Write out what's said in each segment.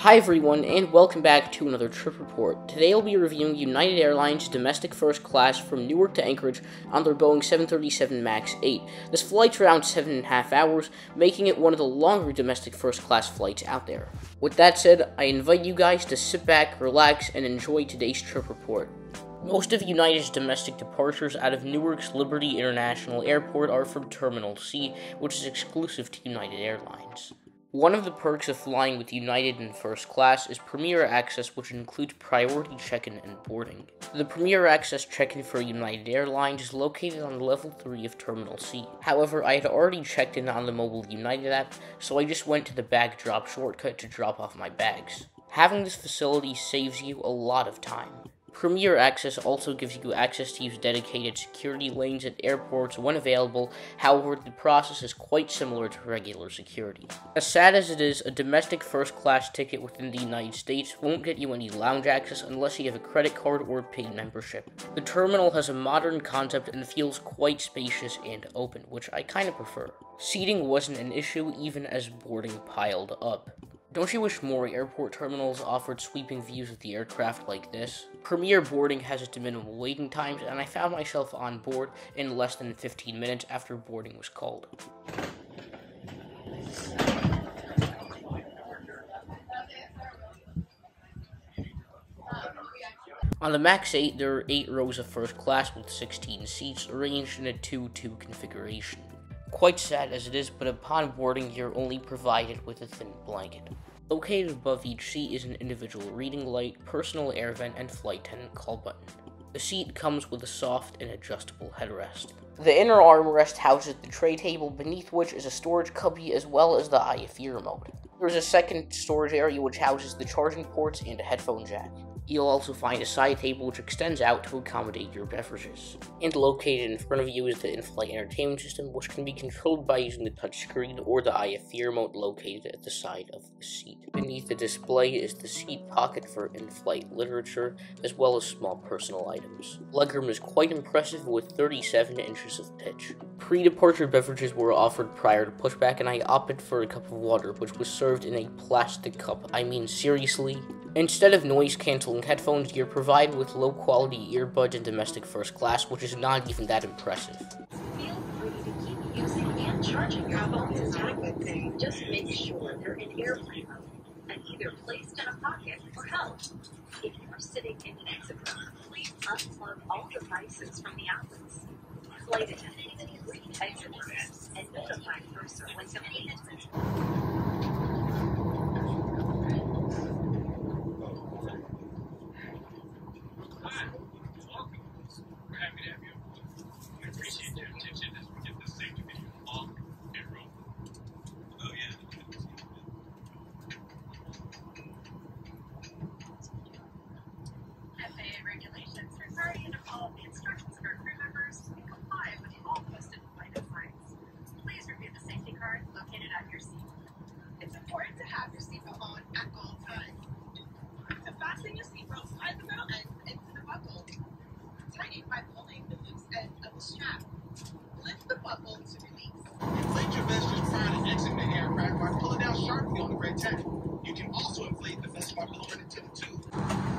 Hi everyone, and welcome back to another trip report. Today I'll be reviewing United Airlines domestic first class from Newark to Anchorage on their Boeing 737 MAX 8. This flight's around 7.5 hours, making it one of the longer domestic first class flights out there. With that said, I invite you guys to sit back, relax, and enjoy today's trip report. Most of United's domestic departures out of Newark's Liberty International Airport are from Terminal C, which is exclusive to United Airlines. One of the perks of flying with United in first class is Premier Access, which includes priority check-in and boarding. The Premier Access check-in for United Airlines is located on level 3 of Terminal C. However, I had already checked in on the mobile United app, so I just went to the bag drop shortcut to drop off my bags. Having this facility saves you a lot of time. Premier Access also gives you access to use dedicated security lanes at airports when available. However, the process is quite similar to regular security. As sad as it is, a domestic first-class ticket within the United States won't get you any lounge access unless you have a credit card or paid membership. The terminal has a modern concept and feels quite spacious and open, which I kinda prefer. Seating wasn't an issue even as boarding piled up. Don't you wish more airport terminals offered sweeping views of the aircraft like this? Premier boarding has its minimal waiting times, and I found myself on board in less than 15 minutes after boarding was called. On the MAX 8, there are 8 rows of first class with 16 seats, arranged in a 2-2 configuration. Quite sad as it is, but upon boarding, you're only provided with a thin blanket. Located above each seat is an individual reading light, personal air vent, and flight attendant call button. The seat comes with a soft and adjustable headrest. The inner armrest houses the tray table, beneath which is a storage cubby as well as the IFE remote. There's a second storage area which houses the charging ports and a headphone jack. You'll also find a side table which extends out to accommodate your beverages. And located in front of you is the in-flight entertainment system, which can be controlled by using the touchscreen or the IFE remote located at the side of the seat. Beneath the display is the seat pocket for in-flight literature, as well as small personal items. Legroom is quite impressive with 37 inches of pitch. Pre-departure beverages were offered prior to pushback, and I opted for a cup of water, which was served in a plastic cup. I mean, seriously? Instead of noise-canceling headphones, you're provided with low-quality earbuds in domestic first class, which is not even that impressive. Feel free to keep using and charging your phones as tablets. Just make sure they're in airplane mode and either placed in a pocket or held. If you are sitting in an exit row, please unplug all devices from the outlets. Flight attendants can read exit rows and notify purser when convenient. Regulations require you to follow the instructions of our crew members and comply with all posted flight signs. Please review the safety card located on your seat. It's important to have your seatbelt on at all times. To fasten your seatbelt, slide the metal end into the buckle. Tighten by pulling the loose end of the strap. Lift the buckle to release. Inflate your vest just prior to exiting the aircraft by pulling down sharply on the red tag. You can also inflate the vest by blowing it to the tube.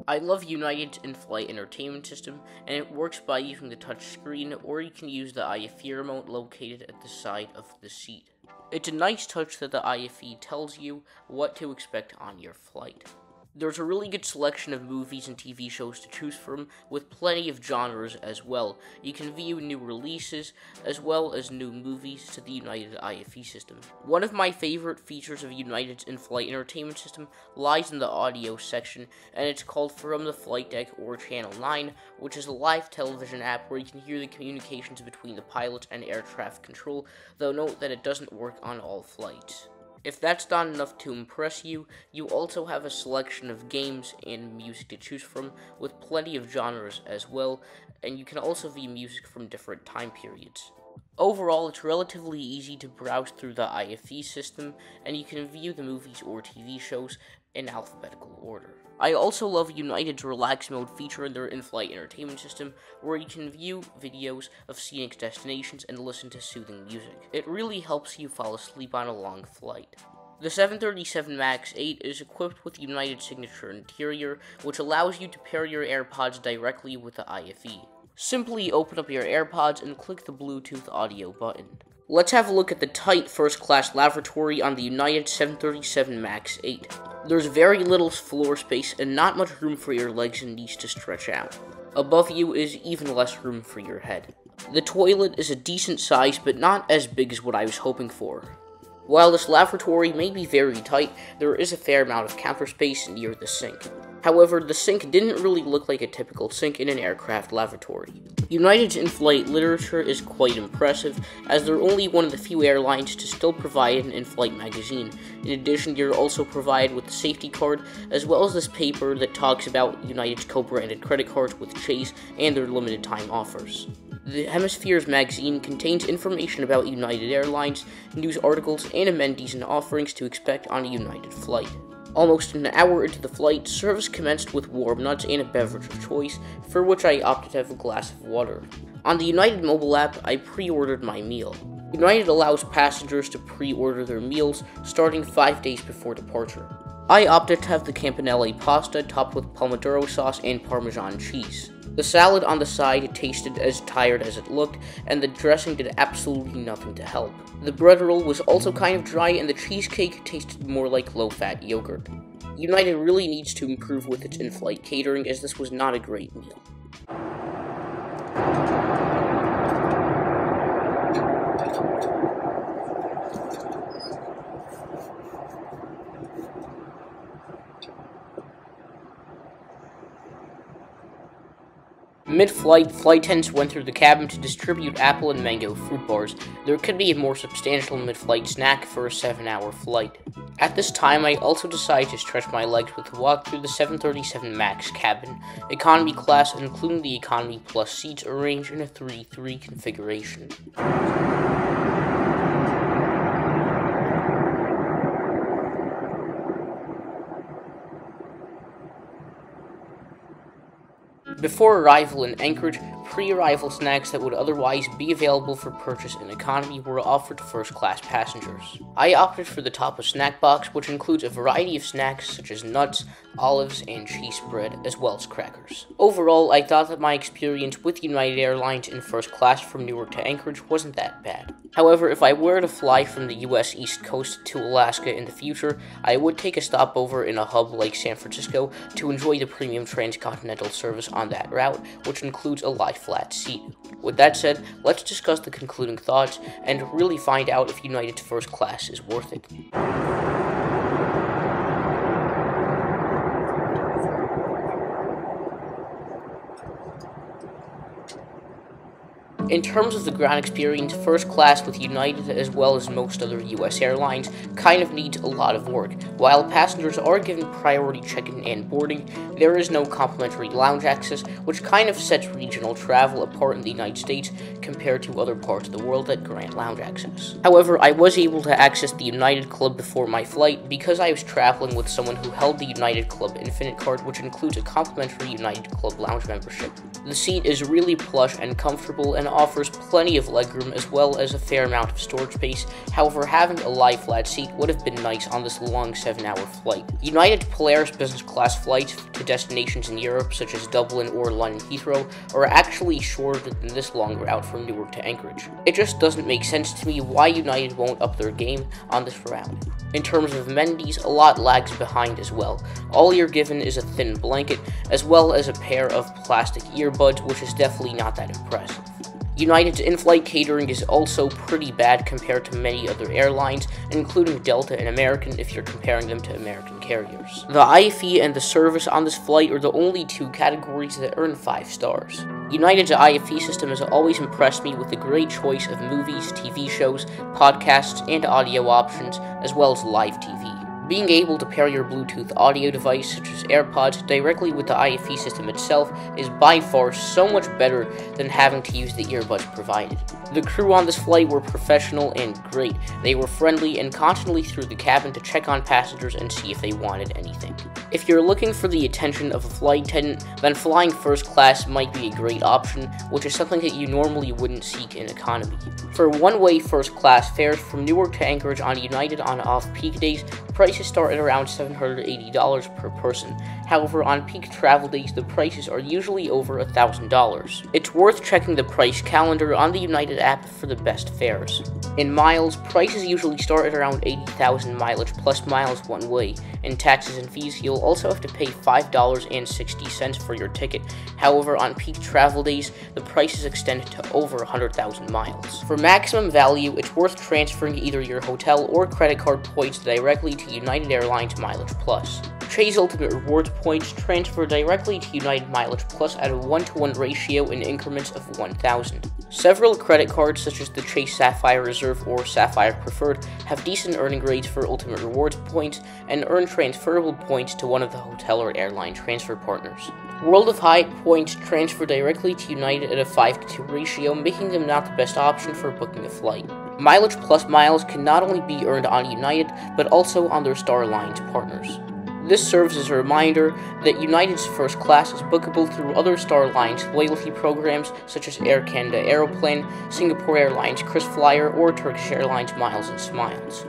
I love United's in-flight entertainment system, and it works by using the touch screen, or you can use the IFE remote located at the side of the seat. It's a nice touch that the IFE tells you what to expect on your flight. There's a really good selection of movies and TV shows to choose from, with plenty of genres as well. You can view new releases, as well as new movies to the United IFE system. One of my favorite features of United's in-flight entertainment system lies in the audio section, and it's called From the Flight Deck or Channel 9, which is a live television app where you can hear the communications between the pilot and air traffic control, though note that it doesn't work on all flights. If that's not enough to impress you, you also have a selection of games and music to choose from, with plenty of genres as well, and you can also view music from different time periods. Overall, it's relatively easy to browse through the IFE system, and you can view the movies or TV shows in alphabetical order. I also love United's Relax Mode feature in their in-flight entertainment system, where you can view videos of scenic destinations and listen to soothing music. It really helps you fall asleep on a long flight. The 737 MAX 8 is equipped with United's signature interior, which allows you to pair your AirPods directly with the IFE. Simply open up your AirPods and click the Bluetooth audio button. Let's have a look at the tight first-class lavatory on the United 737 MAX 8. There's very little floor space and not much room for your legs and knees to stretch out. Above you is even less room for your head. The toilet is a decent size, but not as big as what I was hoping for. While this lavatory may be very tight, there is a fair amount of counter space near the sink. However, the sink didn't really look like a typical sink in an aircraft lavatory. United's in-flight literature is quite impressive, as they're only one of the few airlines to still provide an in-flight magazine. In addition, you're also provided with the safety card, as well as this paper that talks about United's co-branded credit cards with Chase and their limited time offers. The Hemispheres magazine contains information about United Airlines, news articles, and amenities and offerings to expect on a United flight. Almost an hour into the flight, service commenced with warm nuts and a beverage of choice, for which I opted to have a glass of water. On the United mobile app, I pre-ordered my meal. United allows passengers to pre-order their meals starting 5 days before departure. I opted to have the campanelle pasta topped with pomodoro sauce and Parmesan cheese. The salad on the side tasted as tired as it looked, and the dressing did absolutely nothing to help. The bread roll was also kind of dry, and the cheesecake tasted more like low-fat yogurt. United really needs to improve with its in-flight catering, as this was not a great meal. Mid-flight, flight attendants went through the cabin to distribute apple and mango fruit bars. There could be a more substantial mid-flight snack for a 7-hour flight. At this time, I also decided to stretch my legs with a walk through the 737 MAX cabin. Economy class, including the Economy Plus seats, arranged in a 3-3 configuration. Before arrival in Anchorage, pre-arrival snacks that would otherwise be available for purchase in economy were offered to first-class passengers. I opted for the Tapas snack box, which includes a variety of snacks such as nuts, olives, and cheese spread, as well as crackers. Overall, I thought that my experience with United Airlines in first class from Newark to Anchorage wasn't that bad. However, if I were to fly from the US East Coast to Alaska in the future, I would take a stopover in a hub like San Francisco to enjoy the premium transcontinental service on that route, which includes a lie-flat seat. With that said, let's discuss the concluding thoughts and really find out if United's first class is worth it. In terms of the ground experience, first class with United, as well as most other US airlines, kind of needs a lot of work. While passengers are given priority check-in and boarding, there is no complimentary lounge access, which kind of sets regional travel apart in the United States compared to other parts of the world that grant lounge access. However, I was able to access the United Club before my flight because I was traveling with someone who held the United Club Infinite card, which includes a complimentary United Club lounge membership. The seat is really plush and comfortable and offers plenty of legroom as well as a fair amount of storage space. However, having a lie flat seat would have been nice on this long 7-hour flight. United Polaris business class flights to destinations in Europe such as Dublin or London Heathrow are actually shorter than this long route from Newark to Anchorage. It just doesn't make sense to me why United won't up their game on this route. In terms of amenities, a lot lags behind as well. All you're given is a thin blanket, as well as a pair of plastic earbuds, which is definitely not that impressive. United's in-flight catering is also pretty bad compared to many other airlines, including Delta and American if you're comparing them to American carriers. The IFE and the service on this flight are the only two categories that earn 5 stars. United's IFE system has always impressed me with a great choice of movies, TV shows, podcasts, and audio options, as well as live TV. Being able to pair your Bluetooth audio device, such as AirPods, directly with the IFE system itself is by far so much better than having to use the earbuds provided. The crew on this flight were professional and great. They were friendly and constantly through the cabin to check on passengers and see if they wanted anything. If you're looking for the attention of a flight attendant, then flying first class might be a great option, which is something that you normally wouldn't seek in economy. For one-way first class fares from Newark to Anchorage on United on off-peak days, prices start at around $780 per person. However, on peak travel days, the prices are usually over $1,000. It's worth checking the price calendar on the United app for the best fares. In miles, prices usually start at around 80,000 mileage plus miles one way. In taxes and fees, you'll also have to pay $5.60 for your ticket. However, on peak travel days, the prices extend to over 100,000 miles. For maximum value, it's worth transferring either your hotel or credit card points directly to United Airlines Mileage Plus. Chase Ultimate Rewards points transfer directly to United Mileage Plus at a 1-to-1 ratio in increments of 1,000. Several credit cards, such as the Chase Sapphire Reserve or Sapphire Preferred, have decent earning rates for Ultimate Rewards points and earn transferable points to one of the hotel or airline transfer partners. World of Hyatt points transfer directly to United at a 5-to-2 ratio, making them not the best option for booking a flight. Mileage Plus miles can not only be earned on United, but also on their Star Alliance partners. This serves as a reminder that United's first class is bookable through other Star Alliance loyalty programs such as Air Canada Aeroplan, Singapore Airlines KrisFlyer, or Turkish Airlines Miles and Smiles.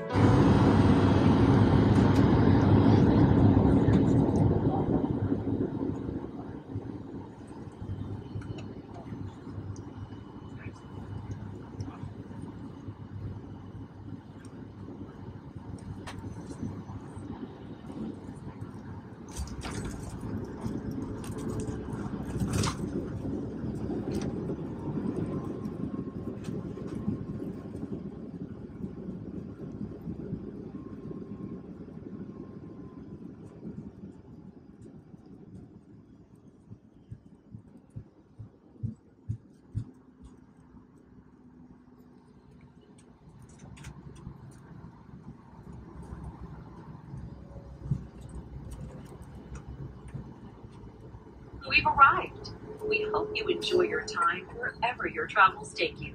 We've arrived. We hope you enjoy your time wherever your travels take you.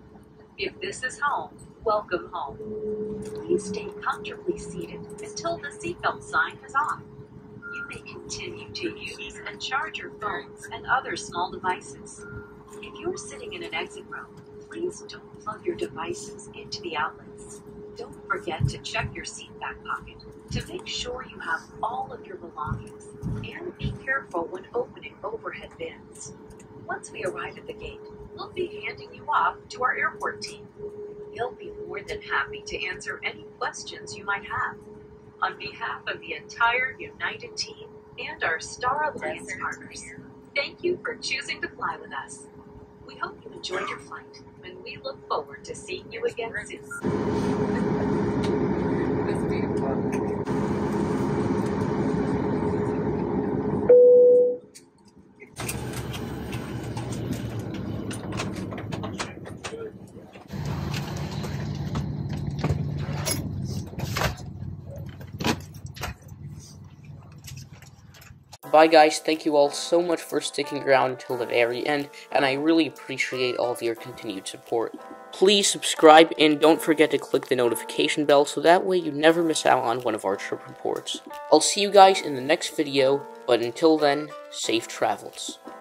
If this is home, welcome home. Please stay comfortably seated until the seatbelt sign is off. You may continue to use and charge your phones and other small devices. If you're sitting in an exit row, please don't plug your devices into the outlets. Don't forget to check your seat back pocket to make sure you have all of your belongings, and be careful when opening overhead bins. Once we arrive at the gate, we'll be handing you off to our airport team. They'll be more than happy to answer any questions you might have. On behalf of the entire United team and our Star Alliance partners, thank you for choosing to fly with us. We hope you enjoyed your flight, and we look forward to seeing you again soon. Bye guys, thank you all so much for sticking around until the very end, and I really appreciate all of your continued support. Please subscribe, and don't forget to click the notification bell so that way you never miss out on one of our trip reports. I'll see you guys in the next video, but until then, safe travels.